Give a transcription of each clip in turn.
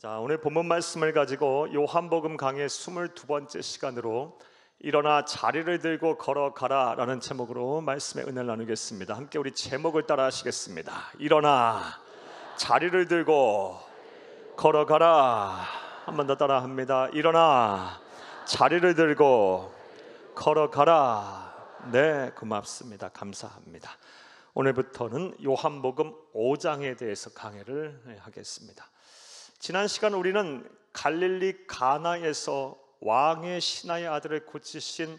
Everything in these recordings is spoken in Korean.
자, 오늘 본문 말씀을 가지고 요한복음 강의 22번째 시간으로 일어나 자리를 들고 걸어가라 라는 제목으로 말씀의 은혜를 나누겠습니다. 함께 우리 제목을 따라 하시겠습니다. 일어나 자리를 들고 걸어가라. 한 번 더 따라 합니다. 일어나 자리를 들고 걸어가라. 네, 고맙습니다. 감사합니다. 오늘부터는 요한복음 5장에 대해서 강의를 하겠습니다. 지난 시간 우리는 갈릴리 가나에서 왕의 신하의 아들을 고치신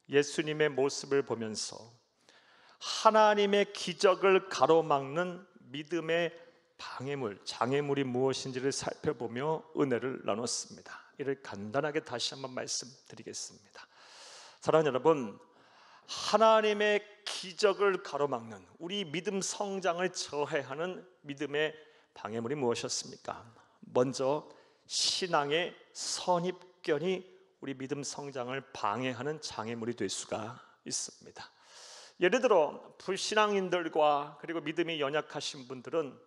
예수님의 모습을 보면서 하나님의 기적을 가로막는 믿음의 방해물, 장애물이 무엇인지를 살펴보며 은혜를 나눴습니다. 이를 간단하게 다시 한번 말씀드리겠습니다. 사랑하는 여러분, 하나님의 기적을 가로막는 우리 믿음 성장을 저해하는 믿음의 방해물이 무엇이었습니까? 먼저 신앙의 선입견이 우리 믿음 성장을 방해하는 장애물이 될 수가 있습니다. 예를 들어 불신앙인들과 그리고 믿음이 연약하신 분들은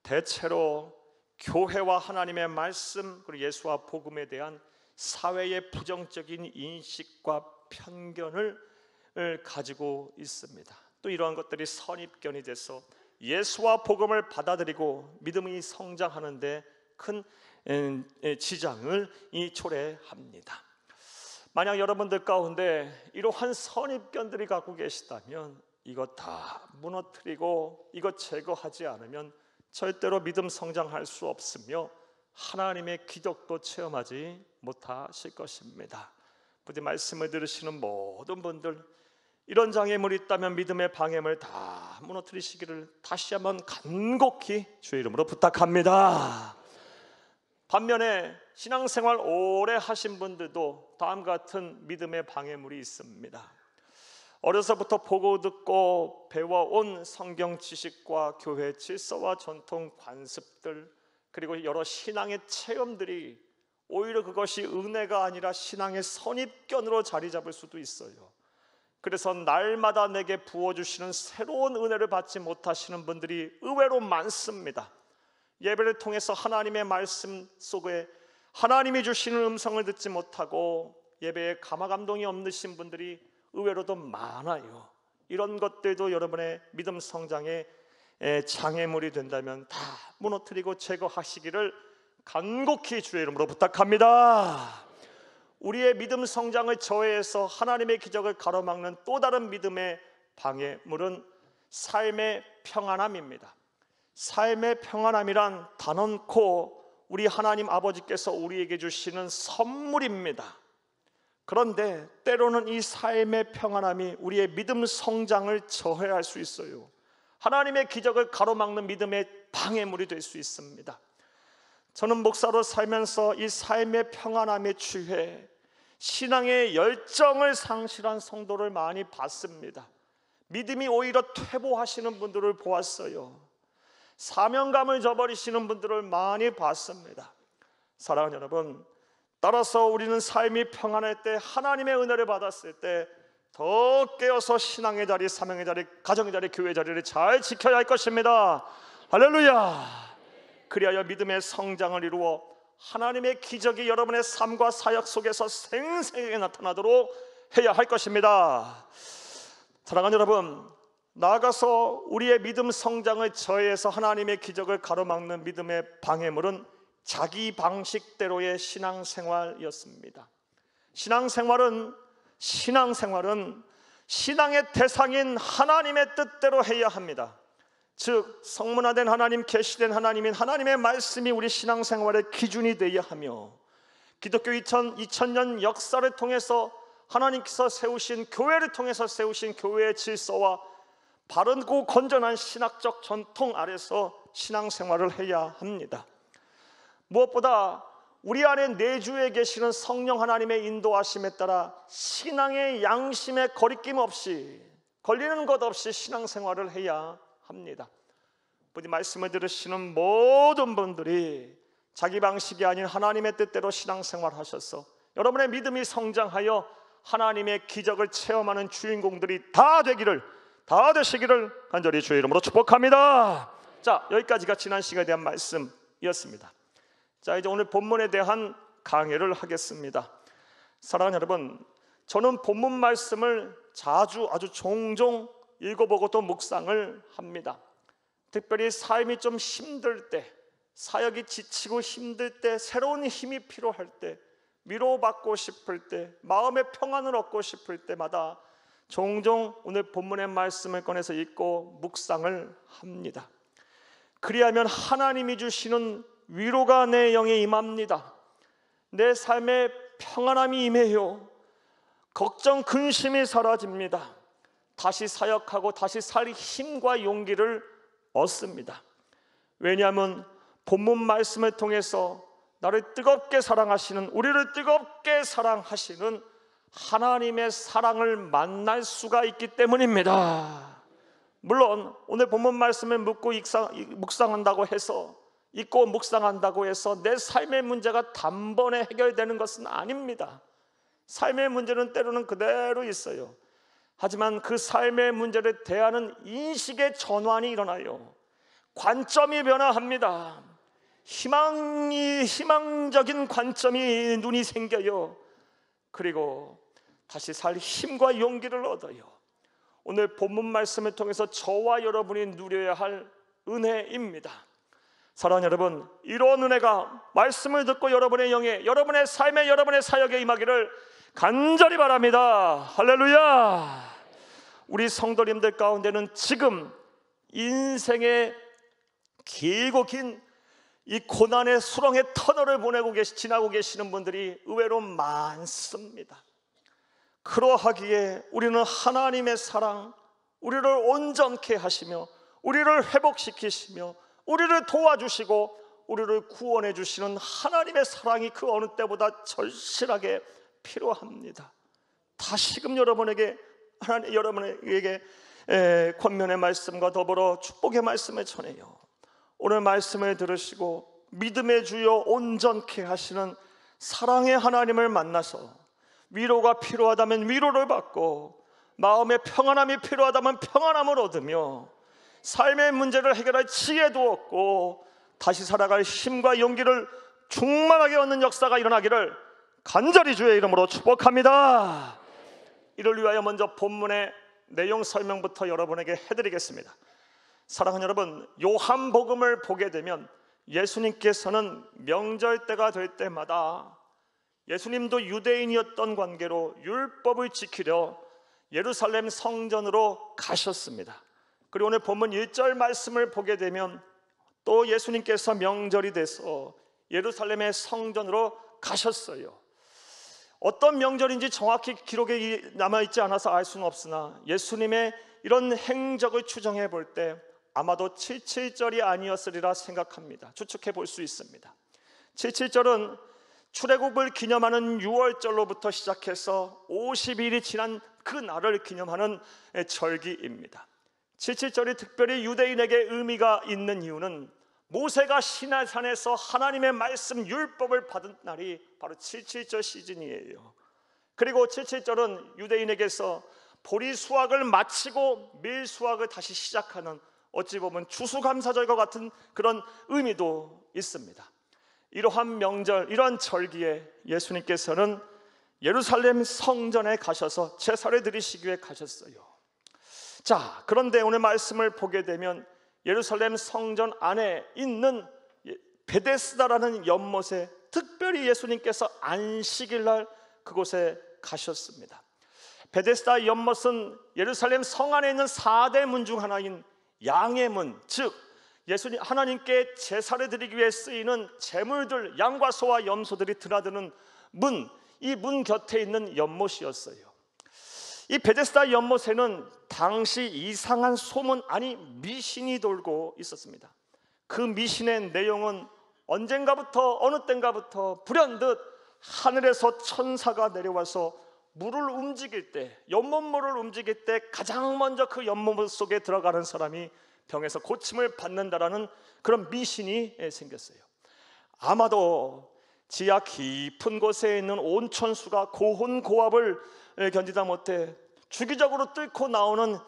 대체로 교회와 하나님의 말씀 그리고 예수와 복음에 대한 사회의 부정적인 인식과 편견을 가지고 있습니다. 또 이러한 것들이 선입견이 돼서 예수와 복음을 받아들이고 믿음이 성장하는데 큰 지장을 초래합니다. 만약 여러분들 가운데 이러한 선입견들이 갖고 계시다면 이것 다 무너뜨리고 이것 제거하지 않으면 절대로 믿음 성장할 수 없으며 하나님의 기적도 체험하지 못하실 것입니다. 부디 말씀을 들으시는 모든 분들, 이런 장애물이 있다면 믿음의 방해물 다 무너뜨리시기를 다시 한번 간곡히 주의 이름으로 부탁합니다. 반면에 신앙생활 오래 하신 분들도 다음과 같은 믿음의 방해물이 있습니다. 어려서부터 보고 듣고 배워온 성경 지식과 교회 질서와 전통 관습들 그리고 여러 신앙의 체험들이 오히려 그것이 은혜가 아니라 신앙의 선입견으로 자리 잡을 수도 있어요. 그래서 날마다 내게 부어주시는 새로운 은혜를 받지 못하시는 분들이 의외로 많습니다. 예배를 통해서 하나님의 말씀 속에 하나님이 주시는 음성을 듣지 못하고 예배에 감화감동이 없으신 분들이 의외로도 많아요. 이런 것들도 여러분의 믿음 성장에 장애물이 된다면 다 무너뜨리고 제거하시기를 간곡히 주의 이름으로 부탁합니다. 우리의 믿음 성장을 저해해서 하나님의 기적을 가로막는 또 다른 믿음의 방해물은 삶의 평안함입니다. 삶의 평안함이란 단언코 우리 하나님 아버지께서 우리에게 주시는 선물입니다. 그런데 때로는 이 삶의 평안함이 우리의 믿음 성장을 저해할 수 있어요. 하나님의 기적을 가로막는 믿음의 방해물이 될 수 있습니다. 저는 목사로 살면서 이 삶의 평안함에 취해 신앙의 열정을 상실한 성도를 많이 봤습니다. 믿음이 오히려 퇴보하시는 분들을 보았어요. 사명감을 저버리시는 분들을 많이 봤습니다. 사랑하는 여러분, 따라서 우리는 삶이 평안할 때 하나님의 은혜를 받았을 때 더 깨어서 신앙의 자리, 사명의 자리, 가정의 자리, 교회의 자리를 잘 지켜야 할 것입니다. 할렐루야. 그리하여 믿음의 성장을 이루어 하나님의 기적이 여러분의 삶과 사역 속에서 생생하게 나타나도록 해야 할 것입니다. 사랑하는 여러분, 나아가서 우리의 믿음 성장을 저해해서 하나님의 기적을 가로막는 믿음의 방해물은 자기 방식대로의 신앙생활이었습니다. 신앙생활은 신앙의 대상인 하나님의 뜻대로 해야 합니다. 즉 성문화된 하나님, 계시된 하나님인 하나님의 말씀이 우리 신앙생활의 기준이 되어야 하며 기독교 2000년 역사를 통해서 하나님께서 세우신 교회를 통해서 세우신 교회의 질서와 바르고 건전한 신학적 전통 아래서 신앙생활을 해야 합니다. 무엇보다 우리 안에 내주에 계시는 성령 하나님의 인도하심에 따라 신앙의 양심에 거리낌 없이 걸리는 것 없이 신앙생활을 해야 합니다. 부디 말씀을 들으시는 모든 분들이 자기 방식이 아닌 하나님의 뜻대로 신앙생활 하셔서 여러분의 믿음이 성장하여 하나님의 기적을 체험하는 주인공들이 다 되시기를 간절히 주의 이름으로 축복합니다. 자, 여기까지가 지난 시간에 대한 말씀이었습니다. 자, 이제 오늘 본문에 대한 강해를 하겠습니다. 사랑하는 여러분, 저는 본문 말씀을 아주 종종 읽어보고 또 묵상을 합니다. 특별히 삶이 좀 힘들 때, 사역이 지치고 힘들 때, 새로운 힘이 필요할 때, 위로받고 싶을 때, 마음의 평안을 얻고 싶을 때마다 종종 오늘 본문의 말씀을 꺼내서 읽고 묵상을 합니다. 그리하면 하나님이 주시는 위로가 내 영에 임합니다. 내 삶에 평안함이 임해요. 걱정, 근심이 사라집니다. 다시 사역하고 다시 살 힘과 용기를 얻습니다. 왜냐하면 본문 말씀을 통해서 나를 뜨겁게 사랑하시는, 우리를 뜨겁게 사랑하시는 하나님의 사랑을 만날 수가 있기 때문입니다. 물론 오늘 본문 말씀을 묵상한다고 해서, 읽고 묵상한다고 해서 내 삶의 문제가 단번에 해결되는 것은 아닙니다. 삶의 문제는 때로는 그대로 있어요. 하지만 그 삶의 문제를 대하는 인식의 전환이 일어나요. 관점이 변화합니다. 희망적인 관점이 눈이 생겨요. 그리고 다시 살 힘과 용기를 얻어요. 오늘 본문 말씀을 통해서 저와 여러분이 누려야 할 은혜입니다. 사랑하는 여러분, 이런 은혜가 말씀을 듣고 여러분의 영에, 여러분의 삶에, 여러분의 사역에 임하기를 간절히 바랍니다. 할렐루야. 우리 성도님들 가운데는 지금 인생의 길고 긴 이 고난의 수렁의 터널을 지나고 계시는 분들이 의외로 많습니다. 그러하기에 우리는 하나님의 사랑, 우리를 온전케 하시며 우리를 회복시키시며 우리를 도와주시고 우리를 구원해 주시는 하나님의 사랑이 그 어느 때보다 절실하게 필요합니다. 다시금 여러분에게 권면의 말씀과 더불어 축복의 말씀을 전해요. 오늘 말씀을 들으시고 믿음의 주여 온전케 하시는 사랑의 하나님을 만나서 위로가 필요하다면 위로를 받고, 마음의 평안함이 필요하다면 평안함을 얻으며, 삶의 문제를 해결할 지혜도 얻고 다시 살아갈 힘과 용기를 충만하게 얻는 역사가 일어나기를 간절히 주의 이름으로 축복합니다. 이를 위하여 먼저 본문의 내용 설명부터 여러분에게 해드리겠습니다. 사랑하는 여러분, 요한복음을 보게 되면 예수님께서는 명절 때가 될 때마다, 예수님도 유대인이었던 관계로 율법을 지키려 예루살렘 성전으로 가셨습니다. 그리고 오늘 본문 1절 말씀을 보게 되면 또 예수님께서 명절이 돼서 예루살렘의 성전으로 가셨어요. 어떤 명절인지 정확히 기록에 남아있지 않아서 알 수는 없으나 예수님의 이런 행적을 추정해 볼 때 아마도 77절이 아니었으리라 생각합니다. 추측해 볼 수 있습니다. 77절은 출애굽을 기념하는 6월절로부터 시작해서 50일이 지난 그 날을 기념하는 절기입니다. 77절이 특별히 유대인에게 의미가 있는 이유는 모세가 시내산에서 하나님의 말씀 율법을 받은 날이 바로 77절 시즌이에요. 그리고 77절은 유대인에게서 보리 수확을 마치고 밀 수확을 다시 시작하는, 어찌 보면 추수감사절과 같은 그런 의미도 있습니다. 이러한 명절, 이러한 절기에 예수님께서는 예루살렘 성전에 가셔서 제사를 드리시기 위해 가셨어요. 자, 그런데 오늘 말씀을 보게 되면 예루살렘 성전 안에 있는 베데스다라는 연못에 특별히 예수님께서 안식일 날 그곳에 가셨습니다. 베데스다 연못은 예루살렘 성 안에 있는 4대 문 중 하나인 양의 문, 즉 예수님 하나님께 제사를 드리기 위해 쓰이는 제물들, 양과 소와 염소들이 드나드는 문, 이 문 곁에 있는 연못이었어요. 이 베데스다 연못에는 당시 이상한 소문, 아니 미신이 돌고 있었습니다. 그 미신의 내용은 언젠가부터, 어느 땐가부터 불현듯 하늘에서 천사가 내려와서 물을 움직일 때, 연못물을 움직일 때 가장 먼저 그 연못 속에 들어가는 사람이 병에서 고침을 받는다라는 그런 미신이 생겼어요. 아마도 지하 깊은 곳에 있는 온천수가 고온고압을 견디다 못해 주기적으로 뚫고 나오는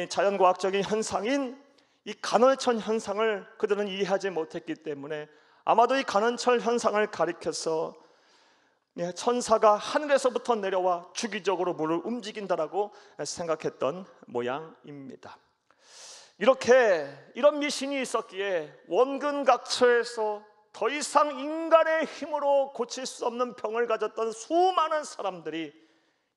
자연과학적인 현상인 이 간헐천 현상을 그들은 이해하지 못했기 때문에 아마도 이 간헐철 현상을 가리켜서 천사가 하늘에서부터 내려와 주기적으로 물을 움직인다라고 생각했던 모양입니다. 이런 미신이 있었기에 원근각처에서 더 이상 인간의 힘으로 고칠 수 없는 병을 가졌던 수많은 사람들이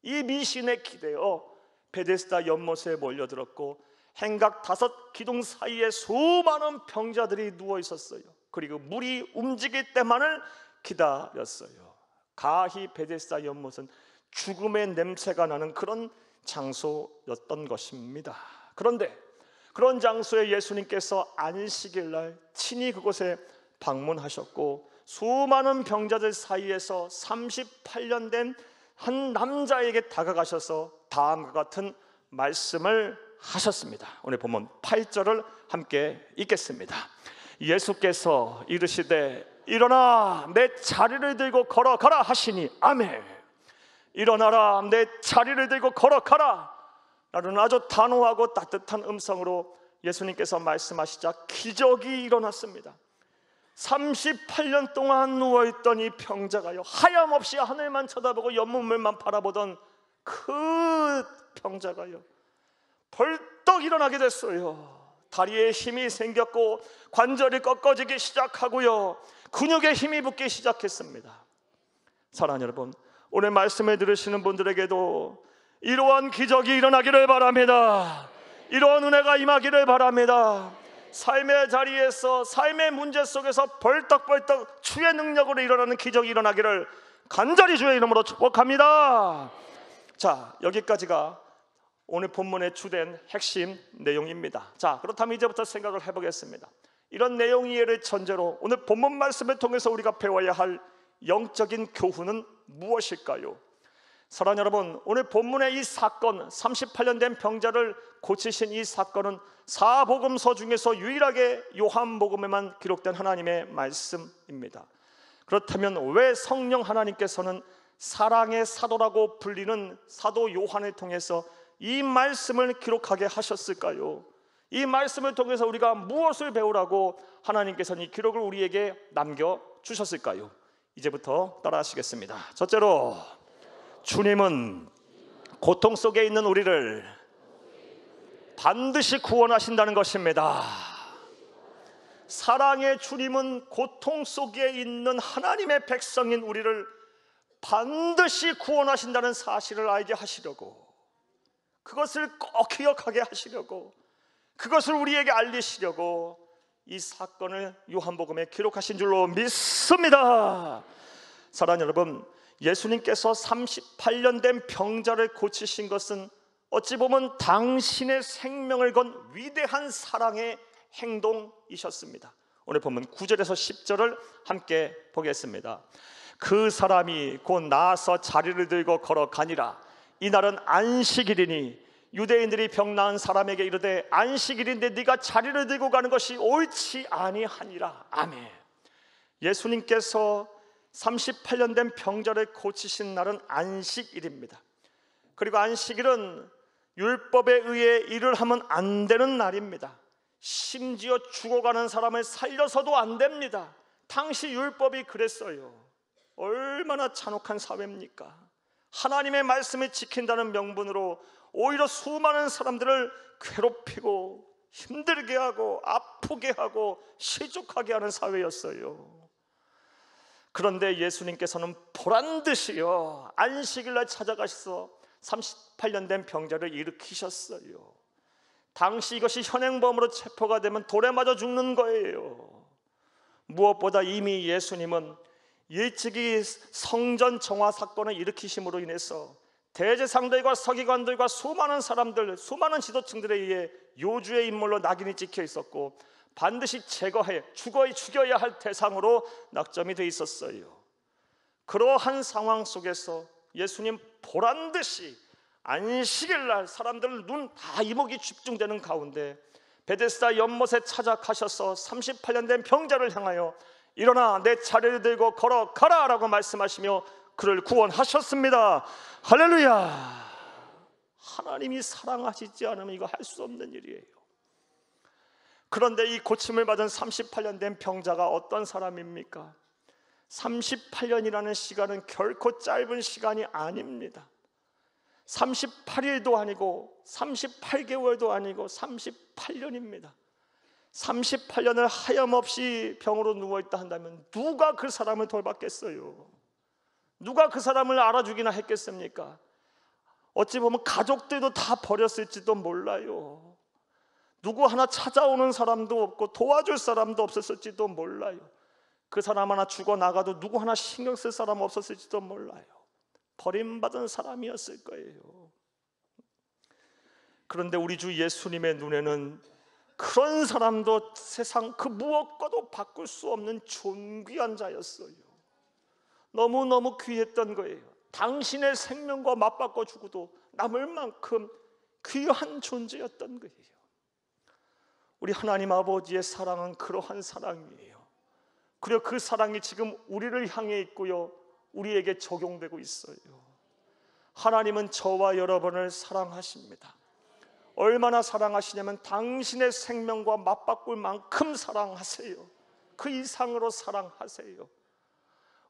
이 미신에 기대어 베데스다 연못에 몰려들었고 행각 5 기둥 사이에 수많은 병자들이 누워 있었어요. 그리고 물이 움직일 때만을 기다렸어요. 가히 베데스다 연못은 죽음의 냄새가 나는 그런 장소였던 것입니다. 그런데 그런 장소에 예수님께서 안식일 날 친히 그곳에 방문하셨고 수많은 병자들 사이에서 38년 된 한 남자에게 다가가셔서 다음과 같은 말씀을 하셨습니다. 오늘 본문 8절을 함께 읽겠습니다. 예수께서 이르시되 일어나 내 자리를 들고 걸어가라 하시니 아멘. 일어나라 내 자리를 들고 걸어가라 라는 아주 단호하고 따뜻한 음성으로 예수님께서 말씀하시자 기적이 일어났습니다. 38년 동안 누워있던 이 병자가요, 하염없이 하늘만 쳐다보고 연못물만 바라보던 그 병자가요 벌떡 일어나게 됐어요. 다리에 힘이 생겼고 관절이 꺾어지기 시작하고요, 근육에 힘이 붙기 시작했습니다. 사랑하는 여러분, 오늘 말씀을 들으시는 분들에게도 이러한 기적이 일어나기를 바랍니다. 이러한 은혜가 임하기를 바랍니다. 삶의 자리에서, 삶의 문제 속에서 벌떡벌떡 주의 능력으로 일어나는 기적이 일어나기를 간절히 주의 이름으로 축복합니다. 자, 여기까지가 오늘 본문의 주된 핵심 내용입니다. 자, 그렇다면 이제부터 생각을 해보겠습니다. 이런 내용 이해를 전제로 오늘 본문 말씀을 통해서 우리가 배워야 할 영적인 교훈은 무엇일까요? 사랑하는 여러분, 오늘 본문의 이 사건, 38년 된 병자를 고치신 이 사건은 사복음서 중에서 유일하게 요한복음에만 기록된 하나님의 말씀입니다. 그렇다면 왜 성령 하나님께서는 사랑의 사도라고 불리는 사도 요한을 통해서 이 말씀을 기록하게 하셨을까요? 이 말씀을 통해서 우리가 무엇을 배우라고 하나님께서는 이 기록을 우리에게 남겨주셨을까요? 이제부터 따라하시겠습니다. 첫째로, 주님은 고통 속에 있는 우리를 반드시 구원하신다는 것입니다. 사랑의 주님은 고통 속에 있는 하나님의 백성인 우리를 반드시 구원하신다는 사실을 알게 하시려고, 그것을 꼭 기억하게 하시려고, 그것을 우리에게 알리시려고 이 사건을 요한복음에 기록하신 줄로 믿습니다. 사랑하는 여러분, 예수님께서 38년 된 병자를 고치신 것은 어찌 보면 당신의 생명을 건 위대한 사랑의 행동이셨습니다. 오늘 보면 9절에서 10절을 함께 보겠습니다. 그 사람이 곧 나아서 자리를 들고 걸어가니라. 이날은 안식일이니 유대인들이 병 나은 사람에게 이르되 안식일인데 네가 자리를 들고 가는 것이 옳지 아니하니라. 아멘. 예수님께서 38년 된 병자를 고치신 날은 안식일입니다. 그리고 안식일은 율법에 의해 일을 하면 안 되는 날입니다. 심지어 죽어가는 사람을 살려서도 안 됩니다. 당시 율법이 그랬어요. 얼마나 잔혹한 사회입니까? 하나님의 말씀을 지킨다는 명분으로 오히려 수많은 사람들을 괴롭히고 힘들게 하고 아프게 하고 실족하게 하는 사회였어요. 그런데 예수님께서는 보란듯이요 안식일날 찾아가셔서 38년 된 병자를 일으키셨어요. 당시 이것이 현행범으로 체포가 되면 돌에 맞아 죽는 거예요. 무엇보다 이미 예수님은 일찍이 성전 정화 사건을 일으키심으로 인해서 대제사장들과 서기관들과 수많은 사람들, 수많은 지도층들에 의해 요주의 인물로 낙인이 찍혀 있었고 반드시 제거해 죽여야 할 대상으로 낙점이 돼 있었어요. 그러한 상황 속에서 예수님 보란듯이 안식일날 사람들 눈 다 이목이 집중되는 가운데 베데스다 연못에 찾아가셔서 38년 된 병자를 향하여 일어나 내 자리를 들고 걸어가라 라고 말씀하시며 그를 구원하셨습니다. 할렐루야. 하나님이 사랑하시지 않으면 이거 할 수 없는 일이에요. 그런데 이 고침을 받은 38년 된 병자가 어떤 사람입니까? 38년이라는 시간은 결코 짧은 시간이 아닙니다. 38일도 아니고 38개월도 아니고 38년입니다. 38년을 하염없이 병으로 누워있다 한다면 누가 그 사람을 돌봤겠어요? 누가 그 사람을 알아주기나 했겠습니까? 어찌 보면 가족들도 다 버렸을지도 몰라요. 누구 하나 찾아오는 사람도 없고 도와줄 사람도 없었을지도 몰라요. 그 사람 하나 죽어나가도 누구 하나 신경 쓸 사람 없었을지도 몰라요. 버림받은 사람이었을 거예요. 그런데 우리 주 예수님의 눈에는 그런 사람도 세상 그 무엇과도 바꿀 수 없는 존귀한 자였어요. 너무너무 귀했던 거예요. 당신의 생명과 맞바꿔 주고도 남을 만큼 귀한 존재였던 거예요. 우리 하나님 아버지의 사랑은 그러한 사랑이에요. 그리고 그 사랑이 지금 우리를 향해 있고요, 우리에게 적용되고 있어요. 하나님은 저와 여러분을 사랑하십니다. 얼마나 사랑하시냐면 당신의 생명과 맞바꿀 만큼 사랑하세요. 그 이상으로 사랑하세요.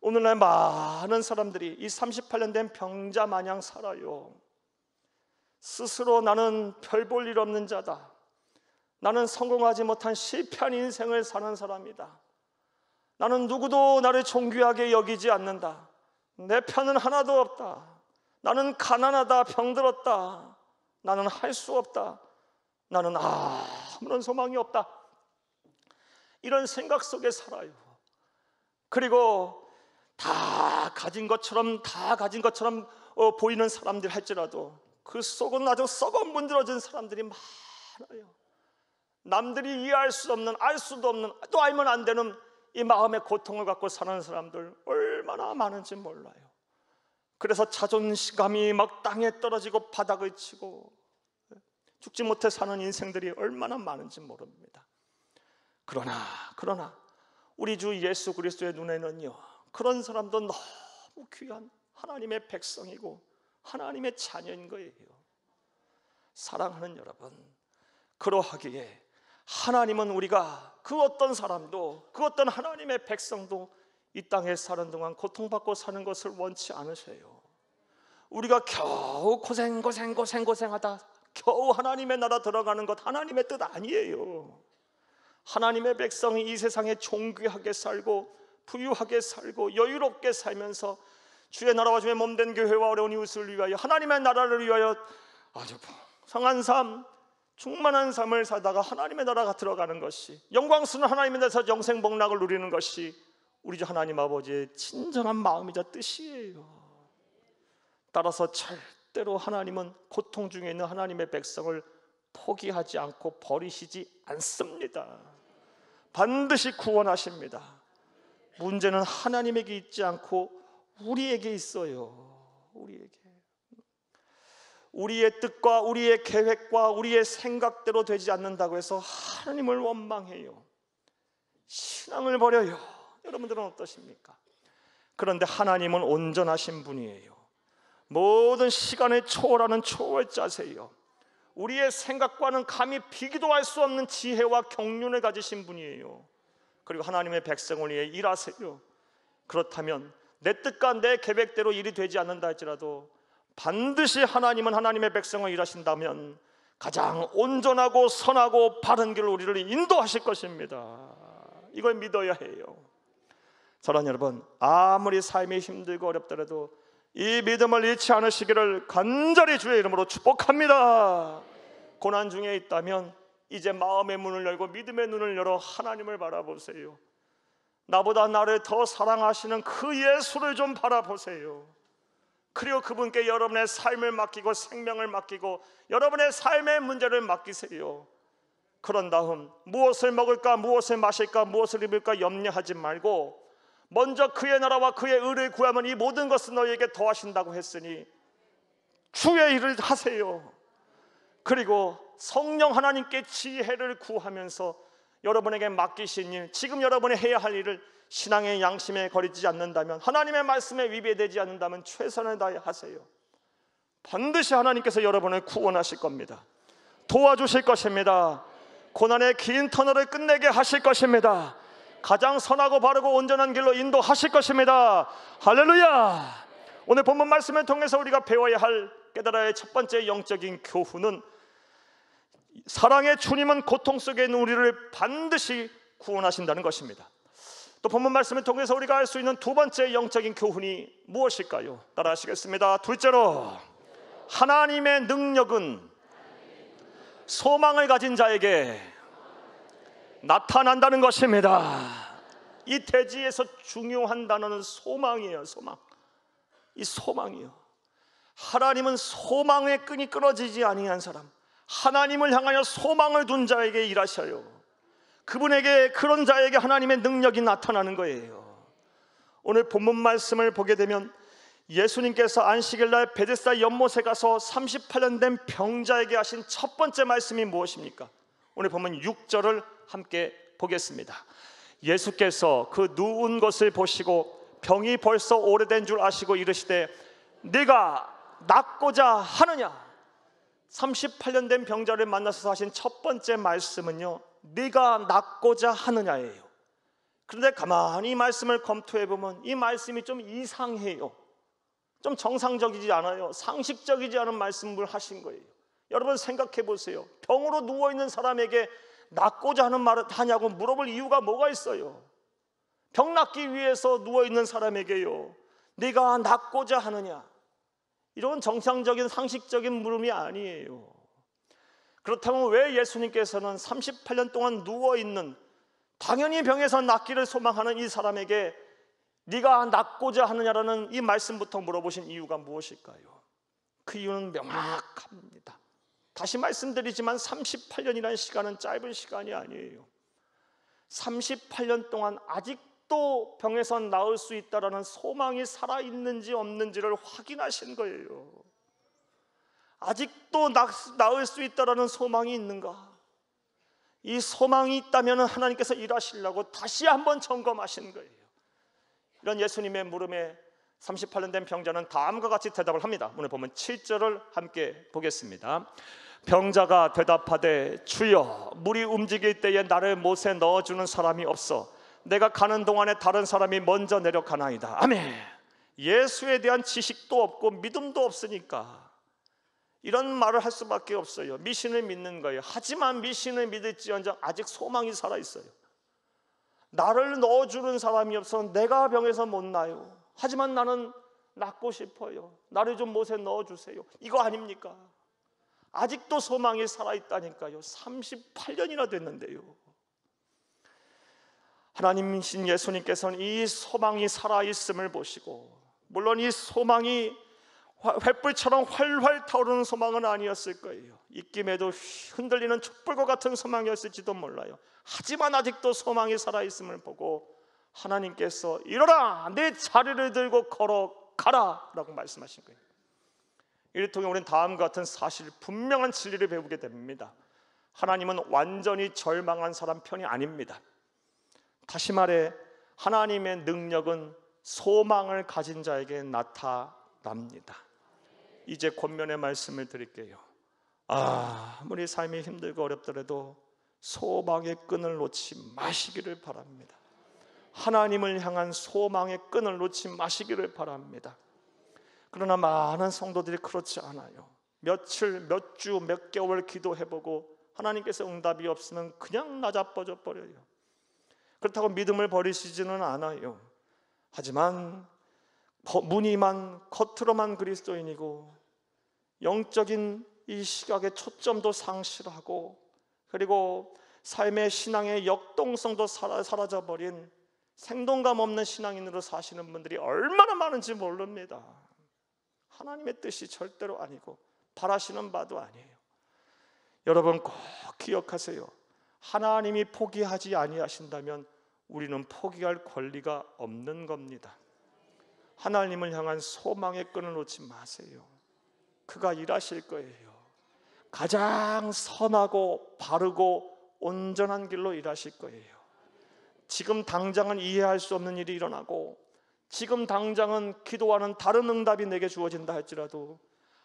오늘날 많은 사람들이 이 38년 된 병자 마냥 살아요. 스스로 나는 별 볼 일 없는 자다, 나는 성공하지 못한 실패한 인생을 사는 사람이다, 나는 누구도 나를 존귀하게 여기지 않는다, 내 편은 하나도 없다, 나는 가난하다, 병들었다, 나는 할 수 없다, 나는 아무런 소망이 없다, 이런 생각 속에 살아요. 그리고 다 가진 것처럼 보이는 사람들 할지라도 그 속은 아주 썩어 문드러진 사람들이 많아요. 남들이 이해할 수 없는, 알 수도 없는, 또 알면 안 되는 이 마음의 고통을 갖고 사는 사람들 얼마나 많은지 몰라요. 그래서 자존감이 막 땅에 떨어지고 바닥을 치고 죽지 못해 사는 인생들이 얼마나 많은지 모릅니다. 그러나 우리 주 예수 그리스도의 눈에는요, 그런 사람도 너무 귀한 하나님의 백성이고 하나님의 자녀인 거예요. 사랑하는 여러분, 그러하기에 하나님은 우리가 그 어떤 사람도, 그 어떤 하나님의 백성도 이 땅에 사는 동안 고통받고 사는 것을 원치 않으세요. 우리가 겨우 고생하다 겨우 하나님의 나라 들어가는 것 하나님의 뜻 아니에요. 하나님의 백성이 이 세상에 존귀하게 살고 부유하게 살고 여유롭게 살면서 주의 나라와 주의 몸된 교회와 어려운 이웃을 위하여 하나님의 나라를 위하여 아주 풍성한 삶, 충만한 삶을 살다가 하나님의 나라가 들어가는 것이, 영광스러운 하나님의 나라에서 영생 복락을 누리는 것이 우리 주 하나님 아버지의 진정한 마음이자 뜻이에요. 따라서 절대로 하나님은 고통 중에 있는 하나님의 백성을 포기하지 않고 버리시지 않습니다. 반드시 구원하십니다. 문제는 하나님에게 있지 않고 우리에게 있어요. 우리의 뜻과 우리의 계획과 우리의 생각대로 되지 않는다고 해서 하나님을 원망해요. 신앙을 버려요. 여러분들은 어떠십니까? 그런데 하나님은 온전하신 분이에요. 모든 시간을 초월하는 초월자세요. 우리의 생각과는 감히 비교도 할 수 없는 지혜와 경륜을 가지신 분이에요. 그리고 하나님의 백성을 위해 일하세요. 그렇다면 내 뜻과 내 계획대로 일이 되지 않는다 할지라도 반드시 하나님은 하나님의 백성을 일하신다면 가장 온전하고 선하고 바른 길로 우리를 인도하실 것입니다. 이걸 믿어야 해요. 사랑하는 여러분, 아무리 삶이 힘들고 어렵더라도 이 믿음을 잃지 않으시기를 간절히 주의 이름으로 축복합니다. 고난 중에 있다면 이제 마음의 문을 열고 믿음의 눈을 열어 하나님을 바라보세요. 나보다 나를 더 사랑하시는 그 예수를 좀 바라보세요. 그리고 그분께 여러분의 삶을 맡기고 생명을 맡기고 여러분의 삶의 문제를 맡기세요. 그런 다음 무엇을 먹을까, 무엇을 마실까, 무엇을 입을까 염려하지 말고 먼저 그의 나라와 그의 의를 구하면 이 모든 것은 너희에게 더하신다고 했으니 주의 일을 하세요. 그리고 성령 하나님께 지혜를 구하면서 여러분에게 맡기신 일, 지금 여러분이 해야 할 일을 신앙의 양심에 거리지 않는다면, 하나님의 말씀에 위배되지 않는다면 최선을 다해 하세요. 반드시 하나님께서 여러분을 구원하실 겁니다. 도와주실 것입니다. 고난의 긴 터널을 끝내게 하실 것입니다. 가장 선하고 바르고 온전한 길로 인도하실 것입니다. 할렐루야. 오늘 본문 말씀을 통해서 우리가 배워야 할, 깨달아야 할 첫 번째 영적인 교훈은 사랑의 주님은 고통 속에 있는 우리를 반드시 구원하신다는 것입니다. 또 본문 말씀을 통해서 우리가 알 수 있는 두 번째 영적인 교훈이 무엇일까요? 따라 하시겠습니다. 둘째로, 하나님의 능력은 소망을 가진 자에게 나타난다는 것입니다. 이 대지에서 중요한 단어는 소망이에요. 소망. 이 소망이요. 하나님은 소망의 끈이 끊어지지 아니한 사람, 하나님을 향하여 소망을 둔 자에게 일하셔요. 그분에게, 그런 자에게 하나님의 능력이 나타나는 거예요. 오늘 본문 말씀을 보게 되면 예수님께서 안식일날 베데스다 연못에 가서 38년 된 병자에게 하신 첫 번째 말씀이 무엇입니까? 오늘 보면 6절을 함께 보겠습니다. 예수께서 그 누운 것을 보시고 병이 벌써 오래된 줄 아시고 이르시되 네가 낫고자 하느냐? 38년 된 병자를 만나서 하신 첫 번째 말씀은요, 네가 낫고자 하느냐예요. 그런데 가만히 이 말씀을 검토해 보면 이 말씀이 좀 이상해요. 좀 정상적이지 않아요. 상식적이지 않은 말씀을 하신 거예요. 여러분 생각해 보세요. 병으로 누워있는 사람에게 낫고자 하는 말을 하냐고 물어볼 이유가 뭐가 있어요? 병 낫기 위해서 누워있는 사람에게요, 네가 낫고자 하느냐? 이런 정상적인 상식적인 물음이 아니에요. 그렇다면 왜 예수님께서는 38년 동안 누워있는, 당연히 병에서 낫기를 소망하는 이 사람에게 네가 낫고자 하느냐라는 이 말씀부터 물어보신 이유가 무엇일까요? 그 이유는 명확합니다. 다시 말씀드리지만 38년이라는 시간은 짧은 시간이 아니에요. 38년 동안 아직도 병에서 나을 수 있다라는 소망이 살아있는지 없는지를 확인하신 거예요. 아직도 나을 수 있다라는 소망이 있는가? 이 소망이 있다면 하나님께서 일하시려고 다시 한번 점검하신 거예요. 이런 예수님의 물음에 38년 된 병자는 다음과 같이 대답을 합니다. 오늘 보면 7절을 함께 보겠습니다. 병자가 대답하되 주여, 물이 움직일 때에 나를 못에 넣어주는 사람이 없어 내가 가는 동안에 다른 사람이 먼저 내려가나이다. 아멘. 예수에 대한 지식도 없고 믿음도 없으니까 이런 말을 할 수밖에 없어요. 미신을 믿는 거예요. 하지만 미신을 믿을지언정 아직 소망이 살아있어요. 나를 넣어주는 사람이 없어 내가 병에서 못 나요. 하지만 나는 낫고 싶어요. 나를 좀 못에 넣어주세요. 이거 아닙니까? 아직도 소망이 살아있다니까요. 38년이나 됐는데요. 하나님이신 예수님께서는 이 소망이 살아있음을 보시고, 물론 이 소망이 횃불처럼 활활 타오르는 소망은 아니었을 거예요. 입김에도 흔들리는 촛불과 같은 소망이었을지도 몰라요. 하지만 아직도 소망이 살아있음을 보고 하나님께서 일어나 내 자리를 들고 걸어가라 라고 말씀하신 거예요. 이를 통해 우리는 다음과 같은 사실, 분명한 진리를 배우게 됩니다. 하나님은 완전히 절망한 사람 편이 아닙니다. 다시 말해 하나님의 능력은 소망을 가진 자에게 나타납니다. 이제 권면의 말씀을 드릴게요. 아무리 삶이 힘들고 어렵더라도 소망의 끈을 놓지 마시기를 바랍니다. 하나님을 향한 소망의 끈을 놓지 마시기를 바랍니다. 그러나 많은 성도들이 그렇지 않아요. 며칠, 몇 주, 몇 개월 기도해보고 하나님께서 응답이 없으면 그냥 나자빠져 버려요. 그렇다고 믿음을 버리시지는 않아요. 하지만 무늬만, 겉으로만 그리스도인이고 영적인 이 시각의 초점도 상실하고, 그리고 삶의 신앙의 역동성도 사라져버린 생동감 없는 신앙인으로 사시는 분들이 얼마나 많은지 모릅니다. 하나님의 뜻이 절대로 아니고 바라시는 바도 아니에요. 여러분 꼭 기억하세요. 하나님이 포기하지 아니하신다면 우리는 포기할 권리가 없는 겁니다. 하나님을 향한 소망의 끈을 놓지 마세요. 그가 일하실 거예요. 가장 선하고 바르고 온전한 길로 일하실 거예요. 지금 당장은 이해할 수 없는 일이 일어나고, 지금 당장은 기도하는 다른 응답이 내게 주어진다 할지라도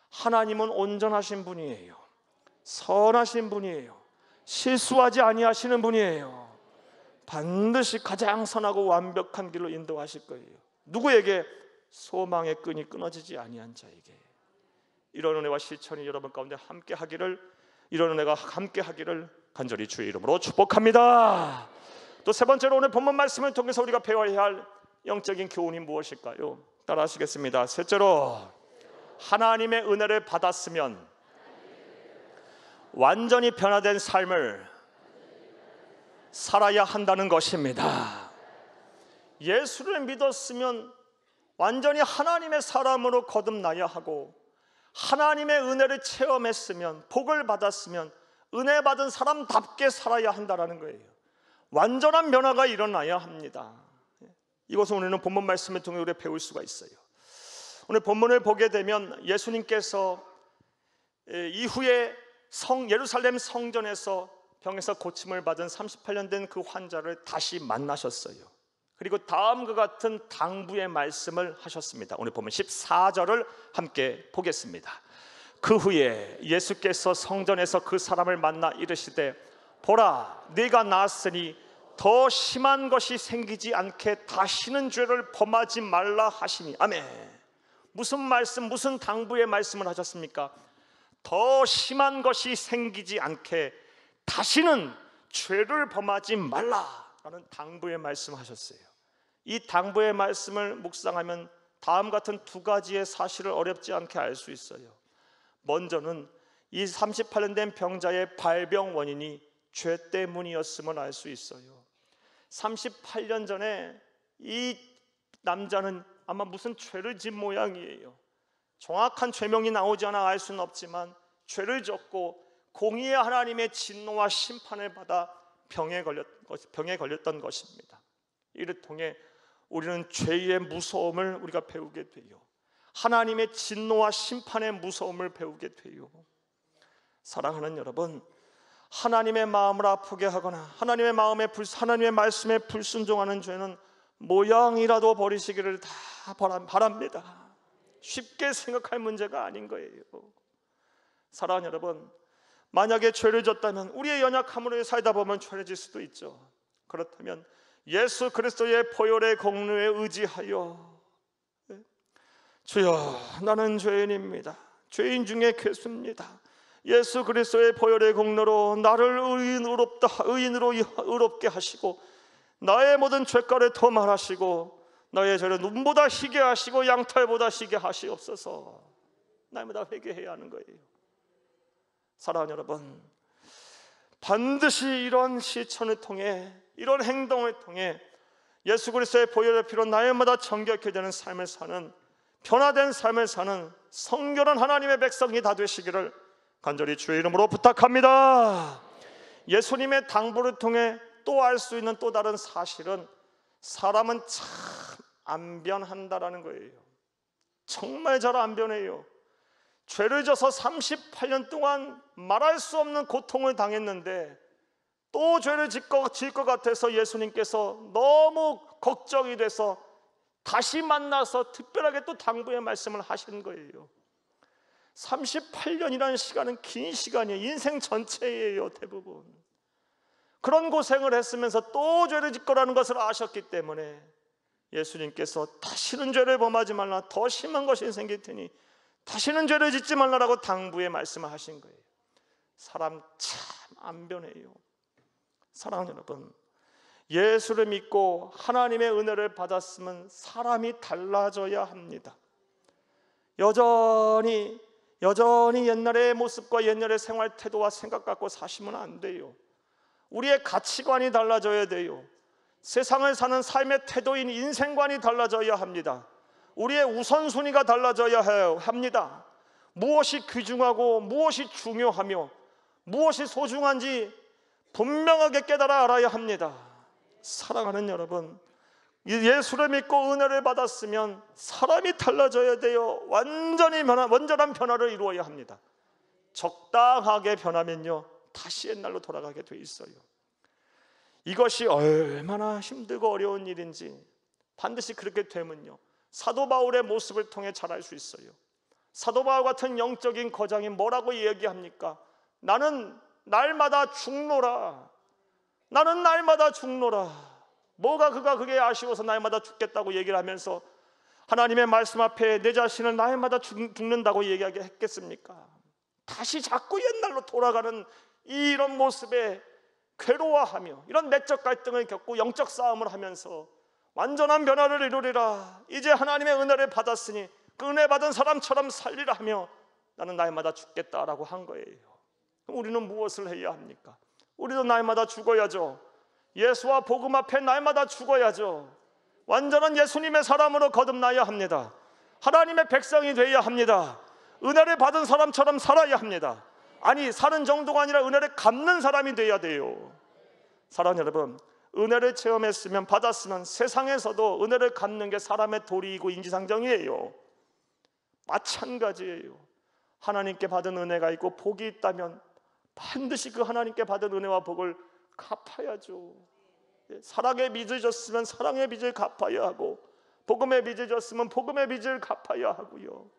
하나님은 온전하신 분이에요. 선하신 분이에요. 실수하지 아니하시는 분이에요. 반드시 가장 선하고 완벽한 길로 인도하실 거예요. 누구에게? 소망의 끈이 끊어지지 아니한 자에게. 이런 은혜와 실천이 여러분 가운데 함께 하기를, 이런 은혜가 함께 하기를 간절히 주의 이름으로 축복합니다. 또 세 번째로 오늘 본문 말씀을 통해서 우리가 배워야 할 영적인 교훈이 무엇일까요? 따라 하시겠습니다. 셋째로, 하나님의 은혜를 받았으면 완전히 변화된 삶을 살아야 한다는 것입니다. 예수를 믿었으면 완전히 하나님의 사람으로 거듭나야 하고, 하나님의 은혜를 체험했으면, 복을 받았으면 은혜 받은 사람답게 살아야 한다는 거예요. 완전한 변화가 일어나야 합니다. 이것을 오늘은 본문 말씀을 통해 우리가 배울 수가 있어요. 오늘 본문을 보게 되면 예수님께서 이후에 예루살렘 성전에서 병에서 고침을 받은 38년 된 그 환자를 다시 만나셨어요. 그리고 다음과 같은 당부의 말씀을 하셨습니다. 오늘 보면 14절을 함께 보겠습니다. 그 후에 예수께서 성전에서 그 사람을 만나 이르시되, 보라, 네가 나았으니 더 심한 것이 생기지 않게 다시는 죄를 범하지 말라 하시니. 아멘. 무슨 말씀, 무슨 당부의 말씀을 하셨습니까? 더 심한 것이 생기지 않게 다시는 죄를 범하지 말라라는 당부의 말씀을 하셨어요. 이 당부의 말씀을 묵상하면 다음 같은 두 가지의 사실을 어렵지 않게 알 수 있어요. 먼저는 이 38년 된 병자의 발병 원인이 죄 때문이었음을 알 수 있어요. 38년 전에 이 남자는 아마 무슨 죄를 진 모양이에요. 정확한 죄명이 나오지 않아 알 수는 없지만 죄를 졌고 공의의 하나님의 진노와 심판을 받아 병에 걸렸던 것입니다. 이를 통해 우리는 죄의 무서움을 우리가 배우게 돼요. 하나님의 진노와 심판의 무서움을 배우게 돼요. 사랑하는 여러분, 하나님의 마음을 아프게 하거나 하나님의 말씀에 불순종하는 죄는 모양이라도 버리시기를 다 바랍니다. 쉽게 생각할 문제가 아닌 거예요. 사랑하는 여러분, 만약에 죄를 졌다면 우리의 연약함으로 살다 보면 죄를 질 수도 있죠. 그렇다면 예수 그리스도의 보혈의 공로에 의지하여, 주여, 나는 죄인입니다. 죄인 중에 괴수입니다. 예수 그리스도의 보혈의 공로로 나를 의인으로 의롭게 하시고 나의 모든 죄가를 도말하시고 너의 죄를 눈보다 희게 하시고 양털보다 희게 하시옵소서. 날마다 회개해야 하는 거예요. 사랑하는 여러분, 반드시 이런 실천을 통해, 이런 행동을 통해 예수 그리스도의 보혈의 피로 날마다 정결케 되는 삶을 사는, 변화된 삶을 사는 성결한 하나님의 백성이 다 되시기를 간절히 주의 이름으로 부탁합니다. 예수님의 당부를 통해 또 알 수 있는 또 다른 사실은 사람은 참 안 변한다라는 거예요. 정말 잘 안 변해요. 죄를 져서 38년 동안 말할 수 없는 고통을 당했는데 또 죄를 질 것 같아서 예수님께서 너무 걱정이 돼서 다시 만나서 특별하게 또 당부의 말씀을 하신 거예요. 38년이라는 시간은 긴 시간이에요. 인생 전체예요. 대부분 그런 고생을 했으면서 또 죄를 짓 거라는 것을 아셨기 때문에 예수님께서 다시는 죄를 범하지 말라, 더 심한 것이 생길 테니 다시는 죄를 짓지 말라라고 당부의 말씀을 하신 거예요. 사람 참 안 변해요. 사랑하는 여러분, 예수를 믿고 하나님의 은혜를 받았으면 사람이 달라져야 합니다. 여전히 옛날의 모습과 옛날의 생활 태도와 생각 갖고 사시면 안 돼요. 우리의 가치관이 달라져야 돼요. 세상을 사는 삶의 태도인 인생관이 달라져야 합니다. 우리의 우선순위가 달라져야 합니다. 무엇이 귀중하고 무엇이 중요하며 무엇이 소중한지 분명하게 깨달아 알아야 합니다. 사랑하는 여러분, 예수를 믿고 은혜를 받았으면 사람이 달라져야 돼요. 완전한 변화를 이루어야 합니다. 적당하게 변하면요 다시 옛날로 돌아가게 돼 있어요. 이것이 얼마나 힘들고 어려운 일인지 반드시 그렇게 되면요 사도 바울의 모습을 통해 잘 알 수 있어요. 사도 바울 같은 영적인 거장이 뭐라고 얘기합니까? 나는 날마다 죽노라. 나는 날마다 죽노라. 뭐가 그게 아쉬워서 날마다 죽겠다고 얘기를 하면서 하나님의 말씀 앞에 내 자신을 날마다 죽는다고 얘기하게 했겠습니까? 다시 자꾸 옛날로 돌아가는 이런 모습에 괴로워하며 이런 내적 갈등을 겪고 영적 싸움을 하면서 완전한 변화를 이루리라, 이제 하나님의 은혜를 받았으니 그 은혜 받은 사람처럼 살리라 하며 나는 날마다 죽겠다라고 한 거예요. 그럼 우리는 무엇을 해야 합니까? 우리도 날마다 죽어야죠. 예수와 복음 앞에 날마다 죽어야죠. 완전한 예수님의 사람으로 거듭나야 합니다. 하나님의 백성이 되어야 합니다. 은혜를 받은 사람처럼 살아야 합니다. 아니, 사는 정도가 아니라 은혜를 갚는 사람이 되어야 돼요. 사랑하는 여러분, 은혜를 체험했으면, 받았으면 세상에서도 은혜를 갚는 게 사람의 도리이고 인지상정이에요. 마찬가지예요. 하나님께 받은 은혜가 있고 복이 있다면 반드시 그 하나님께 받은 은혜와 복을 갚아야죠. 사랑의 빚을 졌으면 사랑의 빚을 갚아야 하고, 복음의 빚을 졌으면 복음의 빚을 갚아야 하고요.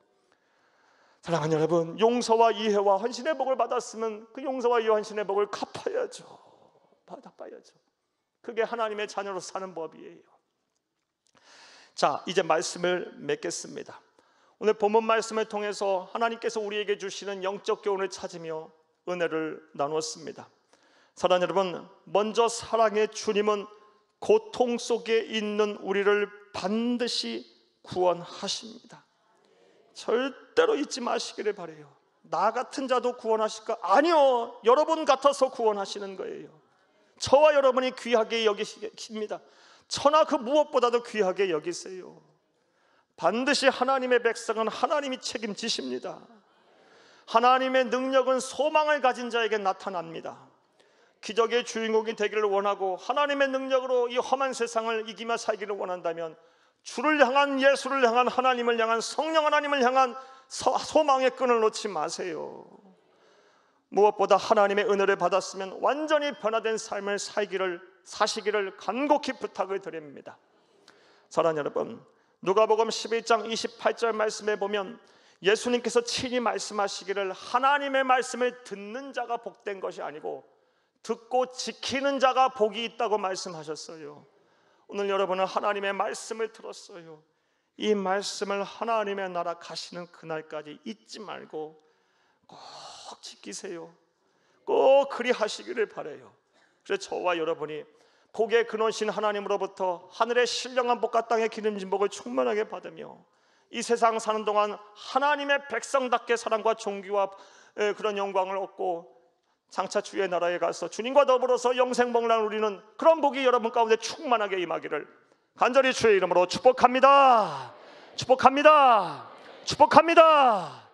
사랑하는 여러분, 용서와 이해와 헌신의 복을 받았으면 그 용서와 이해 헌신의 복을 갚아야죠. 받아봐야죠. 그게 하나님의 자녀로 사는 법이에요. 자, 이제 말씀을 맺겠습니다. 오늘 본문 말씀을 통해서 하나님께서 우리에게 주시는 영적 교훈을 찾으며 은혜를 나누었습니다. 사랑하는 여러분, 먼저 사랑의 주님은 고통 속에 있는 우리를 반드시 구원하십니다. 절대로 잊지 마시기를 바라요. 나 같은 자도 구원하실까? 아니요, 여러분 같아서 구원하시는 거예요. 저와 여러분이 귀하게 여기십니다. 천하 그 무엇보다도 귀하게 여기세요. 반드시 하나님의 백성은 하나님이 책임지십니다. 하나님의 능력은 소망을 가진 자에게 나타납니다. 기적의 주인공이 되기를 원하고 하나님의 능력으로 이 험한 세상을 이기며 살기를 원한다면 주를 향한, 예수를 향한, 하나님을 향한, 성령 하나님을 향한 소망의 끈을 놓지 마세요. 무엇보다 하나님의 은혜를 받았으면 완전히 변화된 삶을 사시기를 간곡히 부탁을 드립니다. 사랑하는 여러분, 누가복음 11장 28절 말씀에 보면 예수님께서 친히 말씀하시기를 하나님의 말씀을 듣는 자가 복된 것이 아니고 듣고 지키는 자가 복이 있다고 말씀하셨어요. 오늘 여러분은 하나님의 말씀을 들었어요. 이 말씀을 하나님의 나라 가시는 그날까지 잊지 말고 꼭 지키세요. 꼭 그리 하시기를 바라요. 그래서 저와 여러분이 복의 근원신 하나님으로부터 하늘의 신령한 복과 땅의 기름진 복을 충만하게 받으며 이 세상 사는 동안 하나님의 백성답게 사랑과 존귀와 그런 영광을 얻고 장차 주의 나라에 가서 주님과 더불어서 영생복락을 누리는 그런 복이 여러분 가운데 충만하게 임하기를 간절히 주의 이름으로 축복합니다. 축복합니다. 축복합니다.